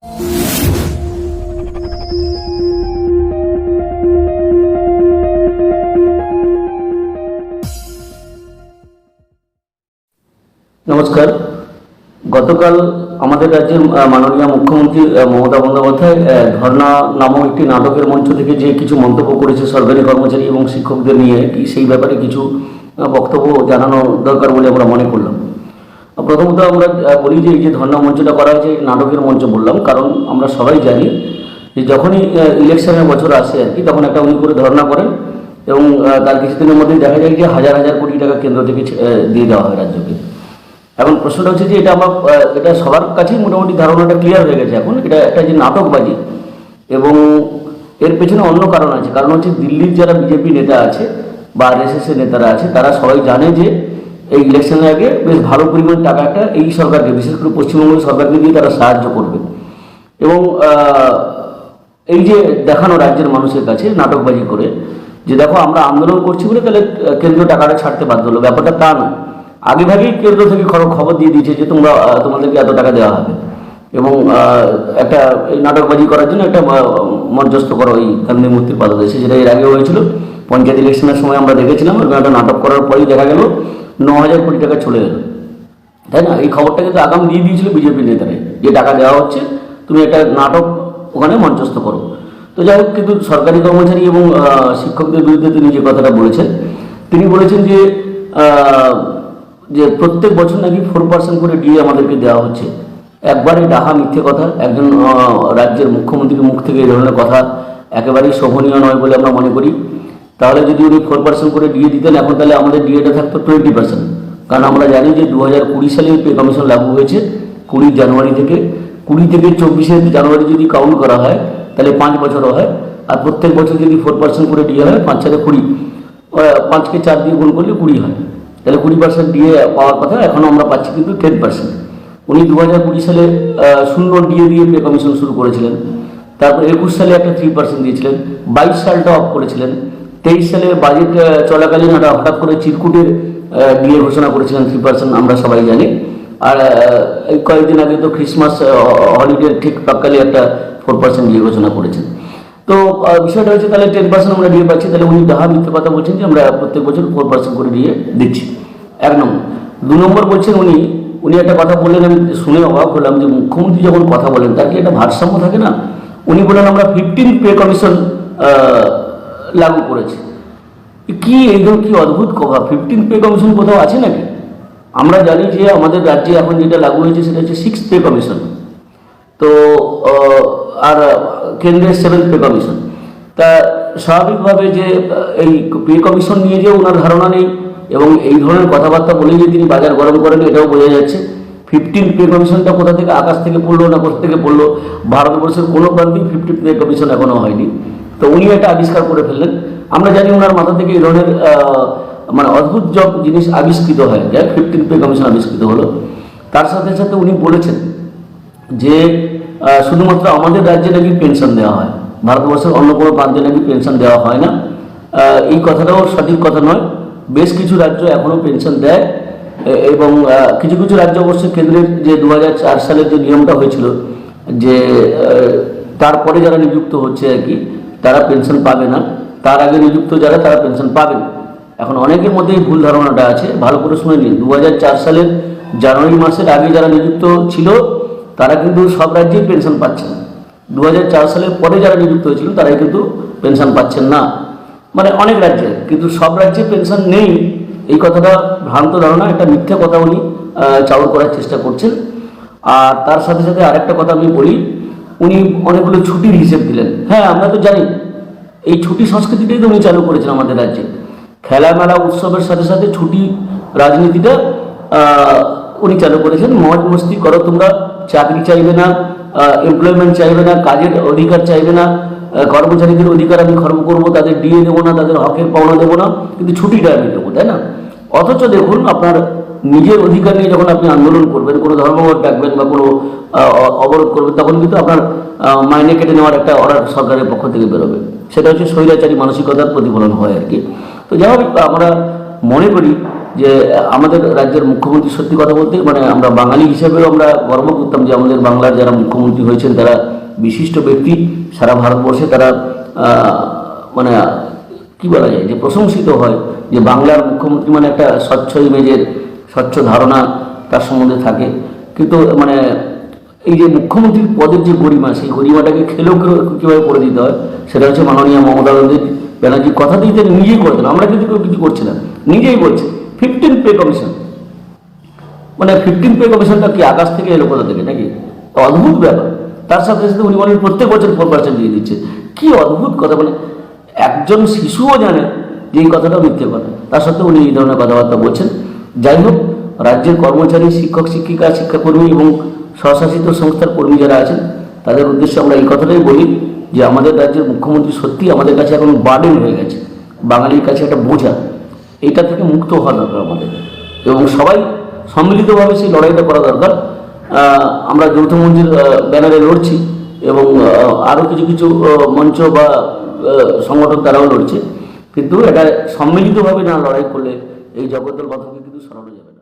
নমস্কার। গতকাল আমাদের রাজ্যের মাননীয় মুখ্যমন্ত্রী মমতা বন্দ্যোপাধ্যায় ধর্ণা নামক একটি নাটকের মঞ্চ থেকে যে কিছু মন্তব্য করেছে সরকারি কর্মচারী এবং শিক্ষকদের নিয়ে, সেই ব্যাপারে কিছু বক্তব্য জানানো দরকার বলে আমরা মনে করলাম। প্রথমত আমরা বলি যে এই যে ধর্ণা মঞ্চটা করা হয়েছে নাটকের মঞ্চ বললাম, কারণ আমরা সবাই জানি যে যখনই ইলেকশনের বছর আসে আর কি, তখন একটা উনি করে ধর্ণা করেন এবং তার কিছুদিনের মধ্যেই দেখা যায় যে হাজার হাজার কোটি টাকা কেন্দ্র থেকে দিয়ে দেওয়া হয় রাজ্যকে। এখন প্রশ্নটা হচ্ছে যে এটা সবার কাছেই মোটামুটি ধারণাটা ক্লিয়ার হয়ে গেছে এখন, এটা একটা যে নাটকবাজি এবং এর পেছনে অন্য কারণ আছে। কারণ হচ্ছে দিল্লির যারা বিজেপি নেতা আছে বা RSS এর নেতারা আছে, তারা সবাই জানে যে এই ইলেকশনের আগে বেশ ভালো পরিমাণ টাকাটা এই সরকারকে, বিশেষ করে পশ্চিমবঙ্গ সরকারকে দিয়ে তারা সাহায্য করবে এবং এই যে দেখানো রাজ্যের মানুষের কাছে নাটকবাজি করে যে দেখো আমরা আন্দোলন করছি বলে তাহলে কেন্দ্র টাকাটা ছাড়তে বাধ্য হলো, ব্যাপারটা তা না। আগেভাগেই কেন্দ্র থেকে খবর দিয়ে দিয়েছে যে তোমাদেরকে এত টাকা দেওয়া হবে এবং একটা এই নাটকবাজি করার জন্য একটা মঞ্চস্থ করো এই গান্ধী মূর্তির পাদদেশে, যেটা এর আগেও হয়েছিল পঞ্চায়েত ইলেকশনের সময় আমরা দেখেছিলাম। এবং একটা নাটক করার পরেই দেখা গেল 9,000 কোটি টাকা চলে গেল, তাই না? এই খবরটা কিন্তু আগাম দিয়ে দিয়েছিল বিজেপি নেতারা, যে টাকা দেওয়া হচ্ছে, তুমি একটা নাটক ওখানে মঞ্চস্থ করো। তো যাই হোক, কিন্তু সরকারি কর্মচারী এবং শিক্ষকদের বিরুদ্ধে তিনি যে কথাটা বলেছেন, তিনি বলেছেন যে প্রত্যেক বছর নাকি 4% করে ডিএ আমাদেরকে দেওয়া হচ্ছে। একবারে ডাহা মিথ্যে কথা। একজন রাজ্যের মুখ্যমন্ত্রীর মুখ থেকে এই ধরনের কথা একেবারেই শোভনীয় নয় বলে আমরা মনে করি। তাহলে যদি উনি 4% করে ডিএ দিতেন, এখন তাহলে আমাদের ডিএটা থাকতো 20%। কারণ আমরা জানি যে 2020 সালে পে কমিশন লাগু হয়েছে 20 জানুয়ারি থেকে। 20 থেকে 24 জানুয়ারি যদি কাউন্ট করা হয় তাহলে 5 বছরও হয়। আর প্রত্যেক বছর যদি 4% করে ডিএ হয়, 5 4 20, 5কে 4 দিয়ে গুণ করলে 20 হয়। তাহলে 20% ডিএ পাওয়ার কথা, এখনও আমরা পাচ্ছি কিন্তু 10%। উনি 2020 সালে 0 ডিএ দিয়ে পে কমিশন শুরু করেছিলেন। তারপর 21 সালে একটা 3% দিয়েছিলেন, 22 সালটা অফ করেছিলেন, 23 সালে বাজেট চলাকালীন হঠাৎ করে চিরকুটের ডিএ ঘোষণা করেছিলেন 3%, আমরা সবাই জানি। আর এই কয়েকদিন আগে তো ক্রিসমাস হলিডে ঠিক প্রাককালে একটা 4% ডিএ ঘোষণা করেছেন। তো বিষয়টা হচ্ছে তাহলে 10% আমরা ডিএ পাচ্ছি, তাহলে উনি ডাহা মিথ্যে কথা বলছেন যে আমরা প্রত্যেক বছর 4% করে ডিএ দিচ্ছি, 1 নম্বর। 2 নম্বর বলছেন উনি একটা কথা বললেন, আমি শুনে অবাক হলাম যে মুখ্যমন্ত্রী যখন কথা বলেন তার কি একটা ভারসাম্য থাকে না? উনি বলেন আমরা 15 পে কমিশন লাগু করেছি। কি এইরকম কি অদ্ভুত কথা! 15 পে কমিশন কোথাও আছে নাকি? আমরা জানি যে আমাদের রাজ্যে এখন যেটা লাগু হয়েছে সেটা হচ্ছে 6 পে কমিশন, তো আর কেন্দ্রের 7 পে কমিশন। তা স্বাভাবিকভাবে যে এই পে কমিশন নিয়ে যে ওনার ধারণা নেই এবং এই ধরনের কথাবার্তা বলেই যে তিনি বাজার গরম করেন, এটাও বোঝা যাচ্ছে। 15 পে কমিশনটা কোথা থেকে, আকাশ থেকে পড়লো না কোথা থেকে পড়লো? ভারতবর্ষের কোনো প্রান্তেই 15 পে কমিশন এখনও হয়নি। তো উনি এটা আবিষ্কার করে ফেললেন। আমরা জানি ওনার মাথা থেকে এই ধরনের মানে অদ্ভুত জিনিস আবিষ্কৃত হয়, যাই 15 পে কমিশন আবিষ্কৃত হলো। তার সাথে সাথে উনি বলেছেন যে শুধুমাত্র আমাদের রাজ্যে নাকি পেনশন দেওয়া হয়, ভারতবর্ষের অন্য কোনো প্রান্তে নাকি পেনশন দেওয়া হয় না। এই কথাটাও সঠিক কথা নয়। বেশ কিছু রাজ্য এখনও পেনশন দেয় এবং কিছু কিছু রাজ্য অবশ্যই কেন্দ্রের যে 2004 সালের যে নিয়মটা হয়েছিল যে তারপরে যারা নিযুক্ত হচ্ছে আর কি, তারা পেনশন পাবে না, তার আগে নিযুক্ত যারা তারা পেনশন পাবেন। এখন অনেকের মধ্যে এই ভুল ধারণাটা আছে, ভালো করে শুনে নিন। 2004 সালের জানুয়ারি মাসের আগে যারা নিযুক্ত ছিল তারা কিন্তু সব রাজ্যেই পেনশন পাচ্ছেন। 2004 সালের পরে যারা নিযুক্ত হয়েছিল তারাই কিন্তু পেনশন পাচ্ছেন না, মানে অনেক রাজ্যে, কিন্তু সব রাজ্যে পেনশন নেই। এই কথাটা ভ্রান্ত ধারণা, একটা মিথ্যে কথা উনি চাউর করার চেষ্টা করছেন। আর তার সাথে সাথে আরেকটা কথা আমি বলি, উনি অনেকগুলো ছুটির হিসেব দিলেন। হ্যাঁ, আমরা তো জানি এই ছুটি সংস্কৃতিটাই তো উনি চালু করেছেন আমাদের রাজ্যে। খেলামেলা উৎসবের সাথে সাথে ছুটি রাজনীতিটা উনি চালু করেছেন। মौज মস্তি করো তোমরা, চাকরি চাইবে না, এমপ্লয়মেন্ট চাইবে না, কাজের অধিকার চাইবে না, কর্মচারীদের অধিকার আমি খর্ব করবো, তাদের ডিএ দেবো না, তাদের হকের পাওনা দেবো না, কিন্তু ছুটিটা আমি দেবো, তাই না? অথচ দেখুন, আপনার নিজের অধিকার নিয়ে যখন আপনি আন্দোলন করবেন, কোনো ধর্মঘট ডাকবেন বা কোনো অবরোধ করবেন, তখন কিন্তু আপনার মাইনে কেটে নেওয়ার একটা অর্ডার সরকারের পক্ষ থেকে বেরোবে। সেটা হচ্ছে স্বৈরাচারী মানসিকতার প্রতিফলন হয় আর কি। তো যাই হোক, আমরা মনে করি যে আমাদের রাজ্যের মুখ্যমন্ত্রী সত্যি কথা বলতে মানে আমরা বাঙালি হিসেবেও আমরা গর্ব করতাম যে আমাদের বাংলার যারা মুখ্যমন্ত্রী হয়েছেন তারা বিশিষ্ট ব্যক্তি, সারা ভারতবর্ষে তারা মানে কি বলা যায় যে প্রশংসিত হয় যে বাংলার মুখ্যমন্ত্রী মানে একটা স্বচ্ছ ইমেজের, স্বচ্ছ ধারণা তার সম্বন্ধে থাকে। কিন্তু মানে এই যে মুখ্যমন্ত্রীর পদের যে গরিমা, সেই গরিমাটাকে খেলেও কীভাবে করে দিতে হয় সেটা হচ্ছে মাননীয় মমতা ব্যানার্জি কথা দিয়ে তিনি নিজেই করে দেন। আমরা কিন্তু কেউ কিছু করছি না, নিজেই বলছে 15 পে কমিশন। মানে 15 পে কমিশনটা কি আকাশ থেকে এলো কোথা থেকে নাকি? অদ্ভুত ব্যাপার। তার সাথে সাথে উনি বলেন প্রত্যেক বছর 4% দিয়ে দিচ্ছে। কি অদ্ভুত কথা! মানে একজন শিশুও জানে যে এই কথাটা মিথ্যে কথা, তার সত্ত্বেও উনি এই ধরনের কথাবার্তা বলছেন। যাই হোক, রাজ্যের কর্মচারী, শিক্ষক শিক্ষিকা, শিক্ষাকর্মী এবং স্বশাসিত সংস্থার কর্মী যারা আছেন তাদের উদ্দেশ্যে আমরা এই কথাটাই বলি যে আমাদের রাজ্যের মুখ্যমন্ত্রী সত্যি আমাদের কাছে এখন বার্ডেন হয়ে গেছে, বাঙালির কাছে একটা বোঝা। এটা থেকে মুক্ত হওয়া দরকার আমাদের, এবং সবাই সম্মিলিতভাবে সেই লড়াইটা করা দরকার। আমরা যৌথ মঞ্চের ব্যানারে লড়ছি এবং আরও কিছু কিছু মঞ্চ বা সংগঠন তারাও লড়ছে, কিন্তু এটা সম্মিলিতভাবে না লড়াই করলে এই জগদ্দল পাথরকে কিন্তু সরানো যাবে।